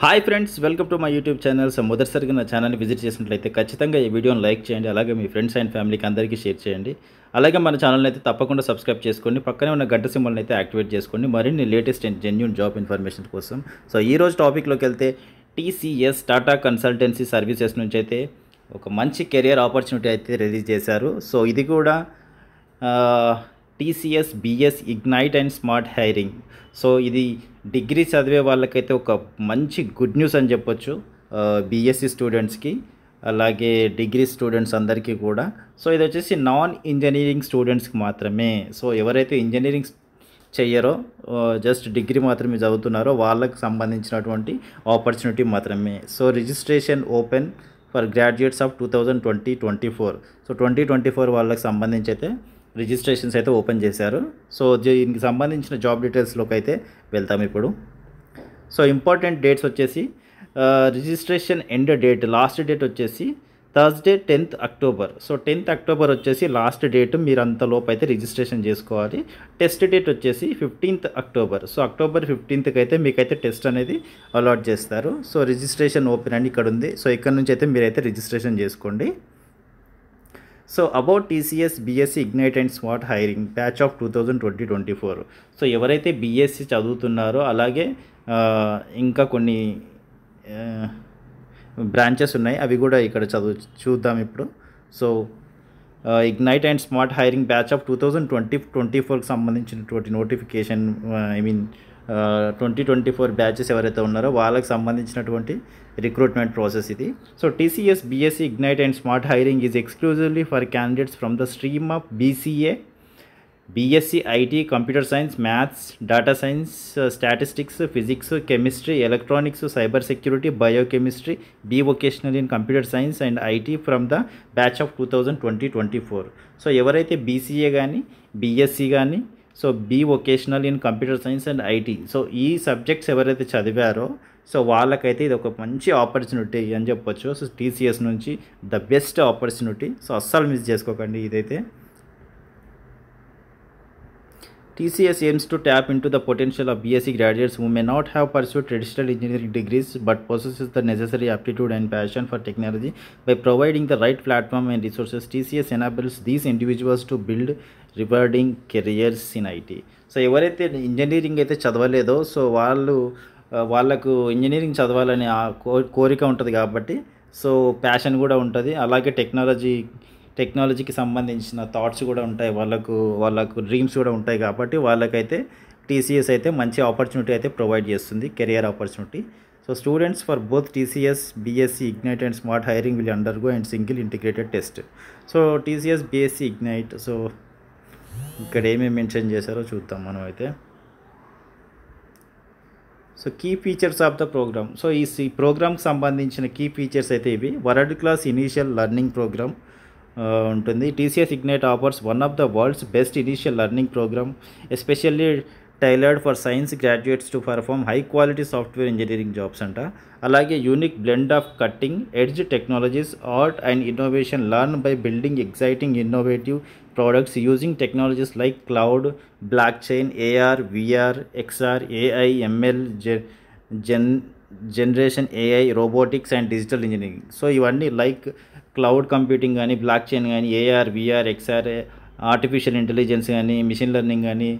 Hi friends, welcome to my YouTube channel. So మొదటిసారిగా నా ఛానల్ని విజిట్ చేసినట్లయితే ఖచ్చితంగా ఈ వీడియోని లైక్ చేయండి. అలాగే మీ ఫ్రెండ్స్ అండ్ ఫ్యామిలీకి అందరికీ షేర్ చేయండి. అలాగే మన ఛానల్ని అయితే తప్పకుండా సబ్స్క్రైబ్ చేసుకోండి. పక్కనే ఉన్న గంట సింబల్ని అయితే యాక్టివేట్ చేసుకోండి మరిన్ని latest and genuine job information కోసం. సో ఈరోజు టాపిక్లోకి వెళ్తే టీసీఎస్ టాటా కన్సల్టెన్సీ సర్వీసెస్ నుంచి అయితే ఒక మంచి కెరియర్ ఆపర్చునిటీ అయితే రిలీజ్ చేశారు. సో ఇది కూడా TCS BS ignite and smart hiring. So ఇది డిగ్రీ చదివే వాళ్ళకైతే ఒక మంచి గుడ్ న్యూస్ అని చెప్పొచ్చు, బీఎస్సీ స్టూడెంట్స్కి అలాగే డిగ్రీ స్టూడెంట్స్ అందరికీ కూడా. సో ఇది వచ్చేసి నాన్ ఇంజనీరింగ్ స్టూడెంట్స్కి మాత్రమే. సో ఎవరైతే ఇంజనీరింగ్ చెయ్యరో, జస్ట్ డిగ్రీ మాత్రమే చదువుతున్నారో వాళ్ళకి సంబంధించినటువంటి ఆపర్చునిటీ మాత్రమే. So registration open for graduates of 2024. So 2024 వాళ్ళకి సంబంధించి అయితే రిజిస్ట్రేషన్స్ అయితే ఓపెన్ చేశారు. సో దీనికి సంబంధించిన జాబ్ డీటెయిల్స్లోకి అయితే వెళ్తాం ఇప్పుడు. సో ఇంపార్టెంట్ డేట్స్ వచ్చేసి registration end date, last date వచ్చేసి Thursday 10th October. So 10th October వచ్చేసి లాస్ట్ డేట్, మీరు అంతలోపు అయితే రిజిస్ట్రేషన్ చేసుకోవాలి. టెస్ట్ డేట్ వచ్చేసి 15th October. So October 15th అయితే మీకైతే టెస్ట్ అనేది అలాట్ చేస్తారు. సో రిజిస్ట్రేషన్ ఓపెన్ అని ఇక్కడ ఉంది. సో ఇక్కడ నుంచి అయితే మీరైతే రిజిస్ట్రేషన్ చేసుకోండి. So about TCS BSc Ignite and smart Hiring batch of 2024. So ఎవరైతే బీఎస్సీ చదువుతున్నారో అలాగే ఇంకా కొన్ని బ్రాంచెస్ ఉన్నాయి, అవి కూడా ఇక్కడ చూద్దాం ఇప్పుడు. So Ignite and smart Hiring batch of 2024కి సంబంధించినటువంటి నోటిఫికేషన్, 2024 బ్యాచెస్ ఎవరైతే ఉన్నారో వాళ్ళకి సంబంధించినటువంటి రిక్రూట్మెంట్ ప్రాసెస్ ఇది. So TCS BSc Ignite and smart Hiring is exclusively for candidates from the stream of BCA, BSc IT, computer science, maths, data science, statistics, physics, chemistry, electronics, cyber security, biochemistry, B vocational in computer science and IT from the batch of 2024. So ఎవరైతే BCA కానీ BSc కానీ, so B vocational in computer science and IT, so ఈ subjects ఎవరైతే చదివారో so వాళ్ళకైతే ఇది ఒక మంచి ఆపర్చునిటీ అని చెప్పొచ్చు. సో టీసీఎస్ నుంచి ద బెస్ట్ ఆపర్చునిటీ. సో అస్సలు మిస్ చేసుకోకండి ఇదైతే. TCS aims to tap into the potential of BSc graduates who may not have pursued traditional engineering degrees but possesses the necessary aptitude and passion for technology. By providing the right platform and resources, TCS enables these individuals to build rewarding careers in IT. So ఎవరైతే engineering అయితే చదవలేదో so వాళ్ళకు engineering చదవాలని కోరిక ఉంటుంది కాబట్టి, so passion కూడా ఉంటుంది, అలాగే టెక్నాలజీకి సంబంధించిన థాట్స్ కూడా ఉంటాయి, వాళ్ళకు డ్రీమ్స్ కూడా ఉంటాయి. కాబట్టి వాళ్ళకైతే టీసీఎస్ అయితే మంచి ఆపర్చునిటీ అయితే ప్రొవైడ్ చేస్తుంది, career opportunity. So students for both TCS BSc Ignite and smart Hiring will undergo and single integrated test. So TCS BSc Ignite, so ఇక్కడ ఏమేమి మెన్షన్ చేశారో చూద్దాం మనం అయితే. So key features of the program. So ఈ ప్రోగ్రామ్కి సంబంధించిన key features అయితే ఇవి. World class initial learning program ఉంటుంది. TCS Ignite offers one of the world's best initial learning program especially tailored for science graduates to perform high quality software engineering jobs అంట. అలాగే unique blend of cutting edge technologies, art and innovation learn by building exciting innovative products using technologies like cloud, blockchain, AR, VR, XR, AI, ML, generation AI, robotics and digital engineering. So ఇవన్నీ like cloud computing కానీ, block chain కానీ, AR, VR, XR, artificial intelligence కానీ, machine learning కానీ,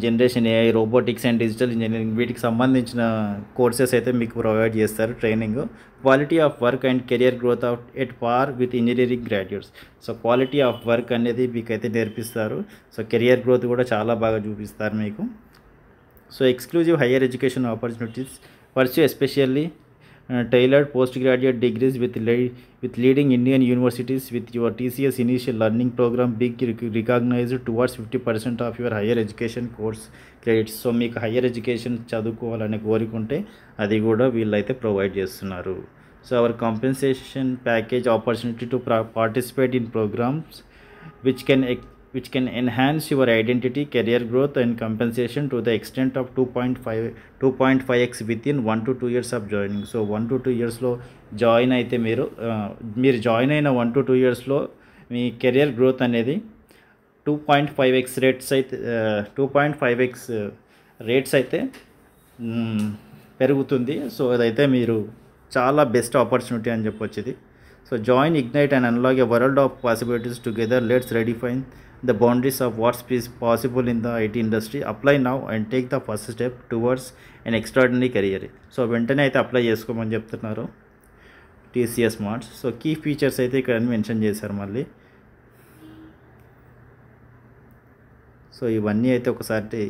generation AI, robotics and digital engineering, వీటికి సంబంధించిన courses అయితే మీకు provide చేస్తారు training. Quality of work and career growth of at par with engineering graduates. So quality of work అనేది మీకు అయితే నేర్పిస్తారు. సో కెరియర్ గ్రోత్ కూడా చాలా బాగా చూపిస్తారు మీకు. So exclusive higher education opportunities pursue especially tailored postgraduate degrees with leading Indian universities with your TCS initial learning program being recognized towards 50% of your higher education course credits. So మీకు higher education చదువుకోవాలని కోరుకుంటే అది కూడా వీళ్ళైతే provide చేస్తున్నారు. So our compensation package opportunity to participate in programs which can enhance your identity, career growth and compensation to the extent of 2.5x within 1 to 2 years of joining. So 1 to 2 yearsలో join అయితే మీరు join అయిన 1 to 2 yearsలో me career growth అనేది 2.5x rates అయితే పెరుగుతుంది. So అదైతే మీరు చాలా best opportunity అని చెప్పొచ్చు ఇది. So join Ignite and unlock a world of possibilities together. Let's redefine the boundaries of what's possible in the IT industry. Apply now and take the first step towards an extraordinary career. So వెంటనే అయితే apply చేసుకోమని చెప్తున్నారు TCS మార్ట్స్. So key features అయితే ఇక్కడ mention చేశారు మళ్ళీ. So ఇవన్నీ అయితే ఒకసారి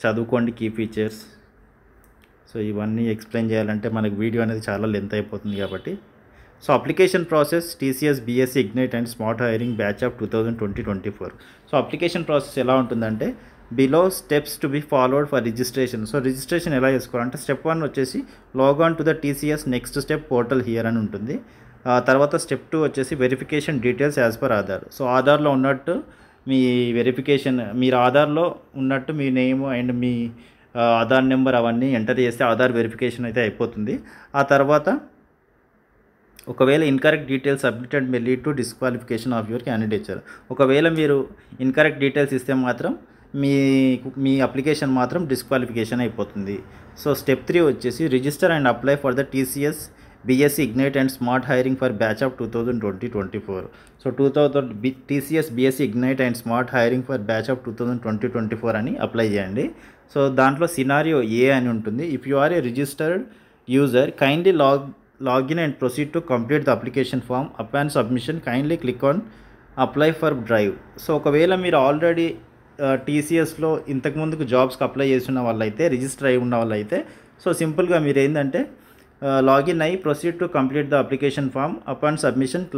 చదువుకోండి కీ ఫీచర్స్. సో ఇవన్నీ ఎక్స్ప్లెయిన్ చేయాలంటే మనకు వీడియో అనేది చాలా లెంత్ అయిపోతుంది కాబట్టి. So application process TCS BSc Ignite and smart Hiring batch of 2020-24. So application process ఎలా ఉంటుందంటే below steps to be followed for registration. So registration ఎలా చేసుకోవాలంటే స్టెప్ 1 వచ్చేసి log on to the TCS next step portal here అని ఉంటుంది. తర్వాత step 2 వచ్చేసి verification details as per Aadhaar. So ఆధార్లో ఉన్నట్టు మీ వెరిఫికేషన్, మీరు ఆధార్లో ఉన్నట్టు మీ నేమ్ అండ్ మీ ఆధార్ నెంబర్ అవన్నీ ఎంటర్ చేస్తే ఆధార్ వెరిఫికేషన్ అయితే అయిపోతుంది. ఆ తర్వాత ఒకవేళ incorrect details submitted may lead to disqualification of your candidature. ఒకవేళ మీరు ఇన్కరెక్ట్ డీటెయిల్స్ ఇస్తే మాత్రం మీ అప్లికేషన్ మాత్రం డిస్క్వాలిఫికేషన్ అయిపోతుంది. సో స్టెప్ 3 వచ్చేసి register and apply for the TCS BSc Ignite and smart Hiring for batch of 2020-24. So TCS BSc Ignite and smart Hiring for batch of 2020-24 అని apply చేయండి. So దాంట్లో scenario A అని ఉంటుంది. If you are a registered user kindly login and proceed to complete the application form. Upon submission kindly click on apply for drive. So ఒకవేళ మీరు already టీసీఎస్లో ఇంతకుముందుకు జాబ్స్కి apply చేసిన వాళ్ళైతే, రిజిస్టర్ అయి ఉన్న వాళ్ళైతే, సో సింపుల్గా మీరు ఏంటంటే లాగిన్ అయ్యి proceed to complete the application form. Upon submission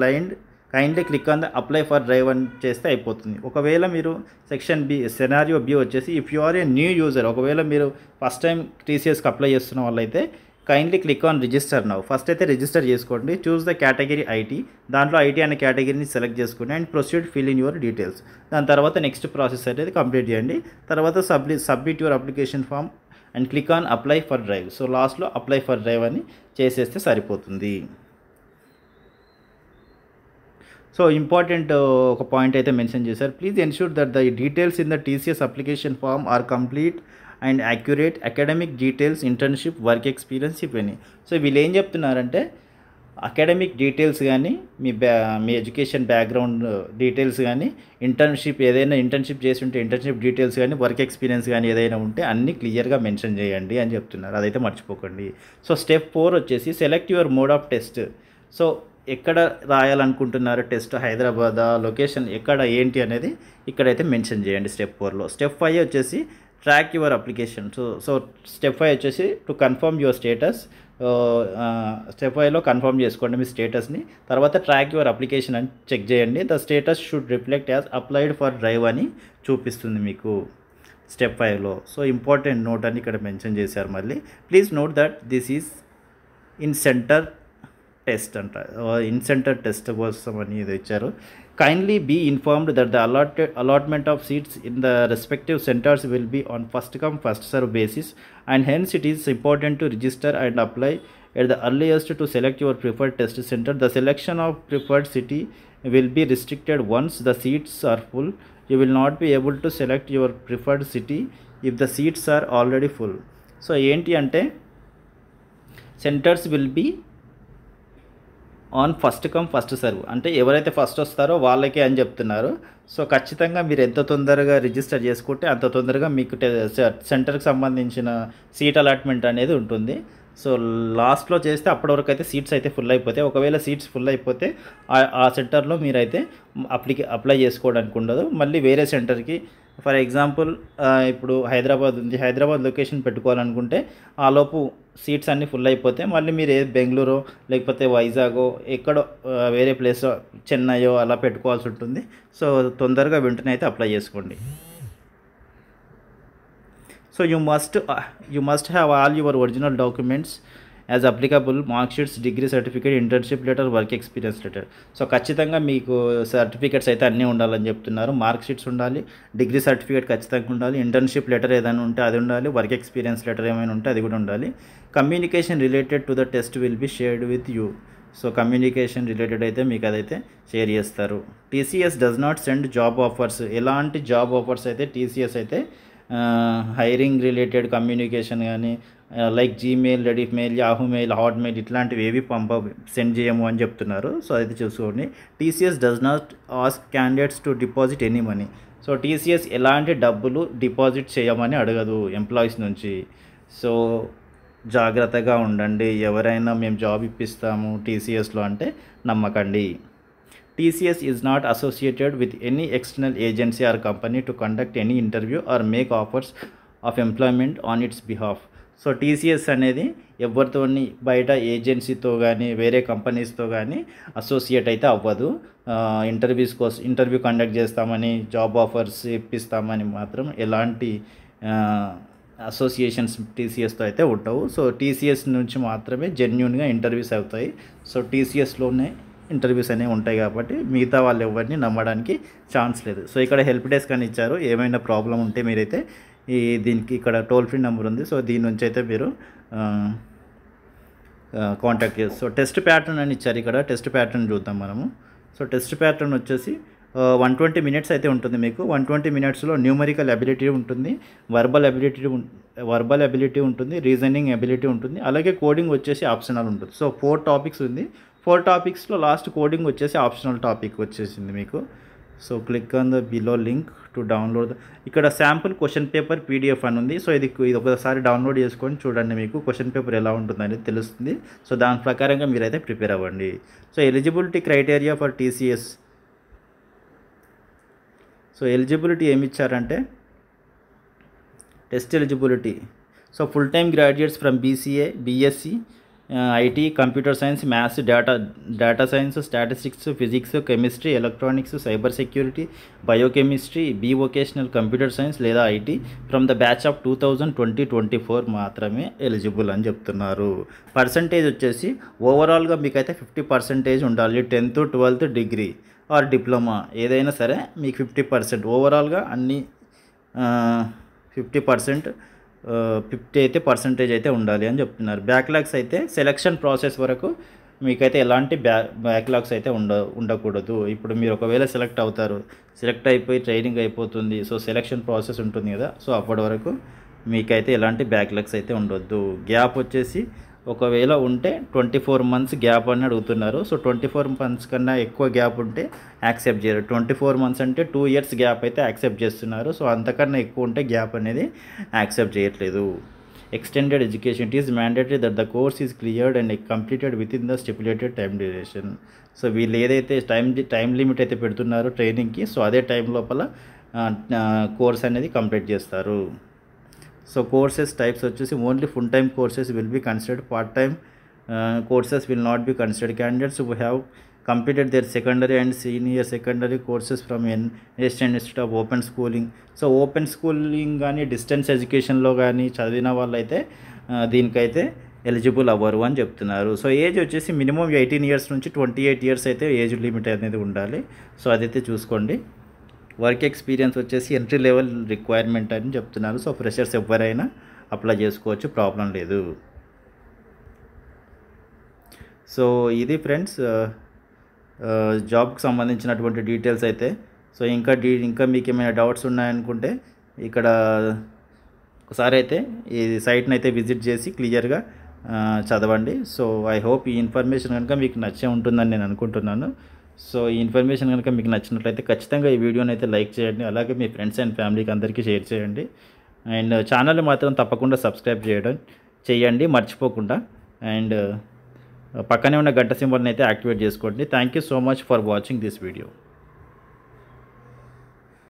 kindly click on the apply for drive అని చేస్తే అయిపోతుంది. ఒకవేళ మీరు సెక్షన్ బి సెనారియో బి వచ్చేసి if you are a new user, ఒకవేళ మీరు ఫస్ట్ టైం టీసీఎస్కి అప్లై చేస్తున్న వాళ్ళైతే kindly click on register now. First అయితే రిజిస్టర్ చేసుకోండి. చూస్ ద కేటగిరీ ఐటీ, దాంట్లో ఐటీ అనే కేటగిరీని సెలెక్ట్ చేసుకోండి and proceed fill in your details. దాని తర్వాత నెక్స్ట్ ప్రాసెస్ అనేది కంప్లీట్ చేయండి. తర్వాత submit your application form and click on apply for drive. So లాస్ట్లో అప్లై ఫర్ డ్రైవ్ అని చేసేస్తే సరిపోతుంది. సో ఇంపార్టెంట్ ఒక పాయింట్ అయితే మెన్షన్ చేశారు. Please ensure that the details in the TCS application form are complete and accurate. Academic details, internship, work experience if any. So వీళ్ళు ఏం చెప్తున్నారంటే అకాడమిక్ డీటెయిల్స్ కానీ మీ ఎడ్యుకేషన్ బ్యాక్గ్రౌండ్ డీటెయిల్స్ కానీ, internship ఏదైనా ఇంటర్న్షిప్ చేసి ఉంటే ఇంటర్న్షిప్ డీటెయిల్స్ కానీ, వర్క్ ఎక్స్పీరియన్స్ కానీ ఏదైనా ఉంటే అన్నీ క్లియర్గా మెన్షన్ చేయండి అని చెప్తున్నారు. అదైతే మర్చిపోకండి. సో స్టెప్ 4 వచ్చేసి select your mode of test. So ఎక్కడ రాయాలనుకుంటున్నారు టెస్ట్, హైదరాబాద్ లొకేషన్ ఎక్కడ ఏంటి అనేది ఇక్కడైతే మెన్షన్ చేయండి స్టెప్ 4లో. స్టెప్ 5 వచ్చేసి track your application. So step 5 వచ్చేసి to confirm your status. Step 5లో కన్ఫర్మ్ చేసుకోండి మీ స్టేటస్ని. తర్వాత ట్రాక్ యువర్ అప్లికేషన్ అని చెక్ చేయండి. The status should reflect as applied for drive అని చూపిస్తుంది మీకు స్టెప్ 5లో. సో ఇంపార్టెంట్ నోట్ అని ఇక్కడ మెన్షన్ చేశారు మళ్ళీ. Please note that this is in centre test అంట, ఇన్ సెంటర్ టెస్ట్ కోసం అని ఇది ఇచ్చారు. Kindly be informed that the allotment of seats in the respective centres will be on first come first serve basis and hence it is important to register and apply at the earliest to select your preferred test centre. The selection of preferred city will be restricted once the seats are full. You will not be able to select your preferred city if the seats are already full. So ఏంటి అంటే centres will be on first come first serve, అంటే ఎవరైతే first వస్తారో వాళ్ళకే అని చెప్తున్నారు. So ఖచ్చితంగా మీరు ఎంత తొందరగా రిజిస్టర్ చేసుకుంటే అంత తొందరగా మీకు సెంటర్కి సంబంధించిన సీట్ అలాట్మెంట్ అనేది ఉంటుంది. సో లాస్ట్లో చేస్తే అప్పటి వరకు అయితే సీట్స్ అయితే ఫుల్ అయిపోతాయి. ఒకవేళ సీట్స్ ఫుల్ అయిపోతే ఆ సెంటర్లో మీరైతే అప్లై చేసుకోవడానికి ఉండదు. మళ్ళీ వేరే సెంటర్కి, ఫర్ ఎగ్జాంపుల్ ఇప్పుడు హైదరాబాద్ ఉంది, హైదరాబాద్ లొకేషన్ పెట్టుకోవాలనుకుంటే ఆలోపు సీట్స్ అన్నీ ఫుల్ అయిపోతే మళ్ళీ మీరు బెంగళూరు లేకపోతే వైజాగో ఎక్కడో వేరే ప్లేస్ చెన్నైయో అలా పెట్టుకోవాల్సి ఉంటుంది. సో తొందరగా వెంటనే అయితే అప్లై చేసుకోండి. So you must have all your original documents as applicable, mark sheets, degree certificate, internship letter, work experience letter. So ఖచ్చితంగా మీకు సర్టిఫికేట్స్ అయితే అన్నీ ఉండాలని చెప్తున్నారు. మార్క్ షీట్స్ ఉండాలి, డిగ్రీ సర్టిఫికేట్ ఖచ్చితంగా ఉండాలి, ఇంటర్న్షిప్ లెటర్ ఏదైనా ఉంటే అది ఉండాలి, వర్క్ ఎక్స్పీరియన్స్ లెటర్ ఏమైనా ఉంటే అది కూడా ఉండాలి. Communication related to the test will be shared with you. So communication related అయితే మీకు అదైతే షేర్ చేస్తారు. TCS does not send job offers. ఎలాంటి జాబ్ ఆఫర్స్ అయితే టీసీఎస్ అయితే హైరింగ్ రిలేటెడ్ కమ్యూనికేషన్ కానీ like Gmail, Rediff mail, Yahoo mail, hot mail ఇట్లాంటివి ఏవి సెండ్ చేయము అని చెప్తున్నారు. సో అది చూసుకోండి. TCS does not ask candidates to deposit any money. So TCS ఎలాంటి డబ్బులు డిపాజిట్ చేయమని అడగదు ఎంప్లాయీస్ నుంచి. సో జాగ్రత్తగా ఉండండి. ఎవరైనా మేము జాబ్ ఇప్పిస్తాము టీసీఎస్లో అంటే నమ్మకండి. TCS is not associated with any external agency or company to conduct any interview or make offers of employment on its behalf. So TCS అనేది ఎవరితోని బయట ఏజెన్సీతో కానీ వేరే కంపెనీస్తో కానీ అసోసియేట్ అయితే అవ్వదు. ఇంటర్వ్యూ కండక్ట్ చేస్తామని, జాబ్ ఆఫర్స్ ఇప్పిస్తామని మాత్రం ఎలాంటి అసోసియేషన్స్ టీసీఎస్తో అయితే ఉండవు. సో టీసీఎస్ నుంచి మాత్రమే జెన్యూన్గా ఇంటర్వ్యూస్ అవుతాయి. సో టీసీఎస్లోనే ఇంటర్వ్యూస్ అనేవి ఉంటాయి కాబట్టి మిగతా వాళ్ళు ఎవరిని నమ్మడానికి ఛాన్స్ లేదు. సో ఇక్కడ హెల్ప్ డెస్క్ అని ఇచ్చారు. ఏమైనా ప్రాబ్లం ఉంటే మీరైతే దీనికి ఇక్కడ టోల్ ఫ్రీ నెంబర్ ఉంది. సో దీని నుంచి అయితే మీరు కాంటాక్ట్ చేస్తారు. సో టెస్ట్ ప్యాటర్న్ అని ఇచ్చారు. ఇక్కడ టెస్ట్ ప్యాటర్న్ చూద్దాం మనము. సో టెస్ట్ ప్యాటర్న్ వచ్చేసి 120 మినిట్స్ అయితే ఉంటుంది మీకు. 120 మినిట్స్లో న్యూమరికల్ అబిలిటీ ఉంటుంది, వర్బల్ అబిలిటీ ఉంటుంది, రీజనింగ్ అబిలిటీ ఉంటుంది, అలాగే కోడింగ్ వచ్చేసి ఆప్షనల్ ఉంటుంది. సో 4 టాపిక్స్ ఉంది. 4 టాపిక్స్లో లాస్ట్ కోడింగ్ వచ్చేసి ఆప్షనల్ టాపిక్ వచ్చేసింది మీకు. So click on the below link to download. ఇక్కడ శాంపుల్ క్వశ్చన్ పేపర్ పీడిఎఫ్ అని ఉంది. సో ఇది ఒకసారి డౌన్లోడ్ చేసుకొని చూడండి, మీకు క్వశ్చన్ పేపర్ ఎలా ఉంటుందనేది తెలుస్తుంది. సో దాని ప్రకారంగా మీరైతే ప్రిపేర్ అవ్వండి. So eligibility criteria for TCS. So eligibility ఏమి ఇచ్చారంటే test eligibility. So full time graduates from BCA, BSc, IT, computer science, maths, data science, statistics, physics, chemistry, electronics, cyber security, biochemistry, B vocational computer science లేదా IT from the batch of 2020-24 మాత్రమే eligible అని చెప్తున్నారు. Percentage వచ్చేసి ఓవరాల్గా మీకైతే 50% ఉండాలి. 10th, 12th degree or diploma ఏదైనా సరే మీకు 50%, ఓవరాల్గా అన్ని 50% 50 అయితే పర్సంటేజ్ అయితే ఉండాలి అని చెప్తున్నారు. బ్యాక్లాగ్స్ అయితే సెలక్షన్ ప్రాసెస్ వరకు మీకైతే ఎలాంటి బ్యాక్లాగ్స్ అయితే ఉండకూడదు. ఇప్పుడు మీరు ఒకవేళ సెలెక్ట్ అయిపోయి ట్రైనింగ్ అయిపోతుంది. సో సెలక్షన్ ప్రాసెస్ ఉంటుంది కదా, సో అప్పటి వరకు మీకైతే ఎలాంటి బ్యాక్లాగ్స్ అయితే ఉండొద్దు. గ్యాప్ వచ్చేసి ఒకవేళ ఉంటే 24 months గ్యాప్ అని అడుగుతున్నారు. సో 24 months కన్నా ఎక్కువ గ్యాప్ ఉంటే యాక్సెప్ట్ చేయరు. 24 months అంటే 2 years గ్యాప్ అయితే యాక్సెప్ట్ చేస్తున్నారు. సో అంతకన్నా ఎక్కువ ఉంటే గ్యాప్ అనేది యాక్సెప్ట్ చేయట్లేదు. Extended education. It is mandatory that the course is cleared and completed with in the stipulated time duration. So వీళ్ళు ఏదైతే టైం లిమిట్ అయితే పెడుతున్నారో ట్రైనింగ్కి, సో అదే టైం లోపల కోర్స్ అనేది కంప్లీట్ చేస్తారు. సో కోర్సెస్ టైప్స్ వచ్చేసి only full time courses will be considered, part time courses will not be considered. Candidates who have completed their secondary and senior secondary courses from national institute of open schooling. So open schooling కానీ distance ఎడ్యుకేషన్లో కానీ చదివిన వాళ్ళైతే దీనికైతే eligible అవ్వరు అని చెప్తున్నారు. So age వచ్చేసి మినిమం 18 years నుంచి 28 years అయితే ఏజ్ లిమిట్ అనేది ఉండాలి. సో అదైతే చూసుకోండి. వర్క్ ఎక్స్పీరియన్స్ వచ్చేసి ఎంట్రీ లెవెల్ రిక్వైర్మెంట్ అని చెప్తున్నారు. సో ఫ్రెషర్స్ ఎవరైనా అప్లై చేసుకోవచ్చు, ప్రాబ్లం లేదు. సో ఇది ఫ్రెండ్స్ జాబ్కి సంబంధించినటువంటి డీటెయిల్స్ అయితే. సో ఇంకా మీకు ఏమైనా డౌట్స్ ఉన్నాయనుకుంటే ఇక్కడ ఒకసారి అయితే ఈ సైట్ని అయితే విజిట్ చేసి క్లియర్గా చదవండి. సో ఐ హోప్ ఈ ఇన్ఫర్మేషన్ కనుక మీకు నచ్చే ఉంటుందని నేను అనుకుంటున్నాను. సో ఈ ఇన్ఫర్మేషన్ కనుక మీకు నచ్చినట్లయితే ఖచ్చితంగా ఈ వీడియోని అయితే లైక్ చేయండి, అలాగే మీ ఫ్రెండ్స్ అండ్ ఫ్యామిలీకి అందరికీ షేర్ చేయండి. అండ్ ఛానల్ మాత్రం తప్పకుండా సబ్స్క్రైబ్ చేయండి మర్చిపోకుండా. అండ్ పక్కనే ఉన్న గంట సింబల్ని అయితే యాక్టివేట్ చేసుకోండి. Thank you so much for watching this video.